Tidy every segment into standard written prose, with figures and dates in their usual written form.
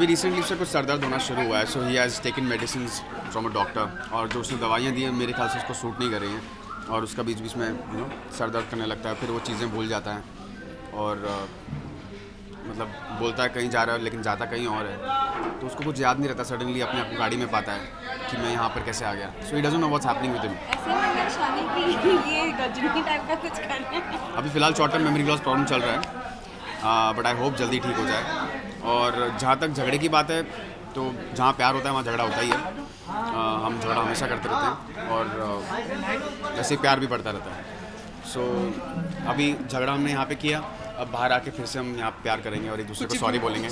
अभी रिसेंटली उससे कुछ सर दर्द होना शुरू हुआ है, so he has taken medicine from a doctor, और जो उसने दवाइयाँ दी हैं मेरे ख्याल से उसको सूट नहीं कर रही हैं, और उसका बीच बीच में सर दर्द करने लगता है, फिर वो चीज़ें भूल जाता है और मतलब बोलता है कहीं जा रहा है लेकिन जाता कहीं और है, तो उसको कुछ याद नहीं रहता, सडनली अपने आप गाड़ी में पाता है कि मैं यहाँ पर कैसे आ गया, so he doesn't know what's happening with him. अभी फ़िलहाल short term memory loss problem चल रहा है, बट आई होप जल्दी ठीक हो जाए। और जहाँ तक झगड़े की बात है, तो जहाँ प्यार होता है वहाँ झगड़ा होता ही है, हम झगड़ा हमेशा करते रहते हैं और वैसे प्यार भी बढ़ता रहता है। सो अभी झगड़ा हमने यहाँ पे किया, अब बाहर आके फिर से हम यहाँ प्यार करेंगे और एक दूसरे को सॉरी बोलेंगे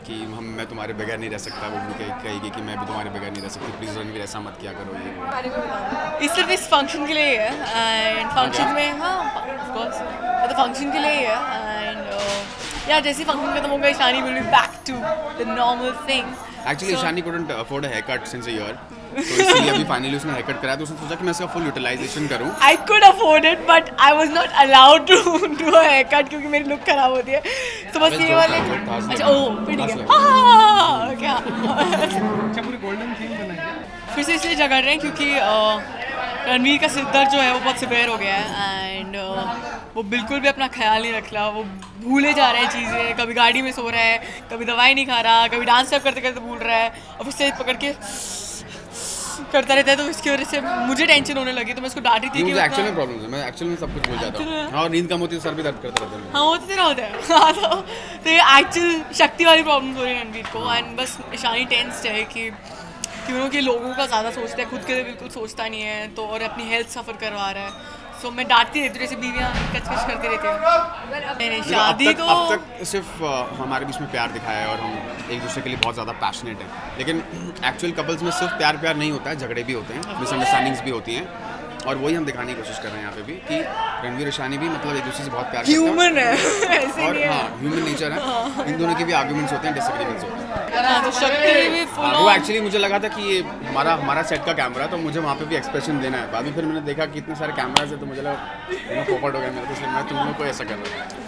कि मैं तुम्हारे बगैर नहीं रह सकता, वो भी कहेगी कि मैं भी तुम्हारे बगैर नहीं रह सकती, प्लीज़ रणवीर ऐसा मत किया करो ये। इस सिर्फ इस फंक्शन के लिए ही है, एंड फंक्शन में हाँ ऑफ कोर्स तो फंक्शन के लिए ही है, एंड या जैसे फंक्शन खत्म होगा Ishani will be back to the normal thing. Actually Ishani couldn't afford a haircut since a year, तो इसलिए अभी फाइनली उसने हेयर कट कराया, तो उसने सोचा कि मैं इसका फुल यूटिलाइजेशन करूं। I could afford it but I was not allowed to do a haircut क्योंकि मेरी लुक खराब होती है, तो बस ये वाले अच्छा ओह फिर ठीक है हाँ क्या पूरी गोल्डन थीम बनाई फिर से इसलिए झगड़ रहे हैं क्योंकि रणवीर का सिर दर्द जो है वो बहुत सिवियर हो गया है, एंड वो बिल्कुल भी अपना ख्याल नहीं रख रहा, वो भूले जा रहे हैं चीज़ें, कभी गाड़ी में सो रहा है, कभी दवाई नहीं खा रहा, कभी डांस स्टेप करते करते भूल रहा है और फिर से पकड़ के करता रहता है, तो इसकी वजह से मुझे टेंशन होने लगी, तो मैं उसको डांटी थी कि मुझे एक्चुअली में प्रॉब्लम है, मैं एक्चुअली में सब कुछ भूल जाता हूँ और नींद कम होती है सर भी दर्द करता रहता है। हाँ वो तो तेरा होता है हाँ तो ये एक्चुअल शक्ति वाली प्रॉब्लम हो रही है रणवीर को, एंड बस ईशानी टेंस्ड है कि क्योंकि लोगों का ज़्यादा सोचता है, खुद के लिए बिल्कुल सोचता नहीं है, तो और अपनी हेल्थ सफ़र करवा रहा है, सो मैं डांटती रहती हूँ, जैसे बीवियाँ कच करती रहती हैं। मैंने शादी तो अब तक सिर्फ हमारे बीच में प्यार दिखाया है और हम एक दूसरे के लिए बहुत ज़्यादा पैशनेट हैं, लेकिन एक्चुअल कपल्स में सिर्फ प्यार नहीं होता है, झगड़े भी होते हैं, मिसअंडरस्टैंडिंग्स भी होती हैं, और वही हम दिखाने की कोशिश कर रहे हैं यहाँ पे भी कि रणवीर ईशानी भी मतलब एक दूसरे से बहुत प्यार ह्यूमन है ऐसे और हाँ ह्यूमन नेचर है, इन दोनों के भी आर्गुमेंट्स होते हैं, डिसएग्रीमेंट्स होते हैं। तो शक्ति भी फुल वो एक्चुअली मुझे लगा था कि ये हमारा सेट का कैमरा, तो मुझे वहाँ पे भी एक्सप्रेशन देना है, बाद में फिर मैंने देखा कि इतने सारे कैमराज है, तो मुझे लगा पोपट हो गया मेरा, तो इसलिए मैं तुम लोग को ऐसा कर रहा था।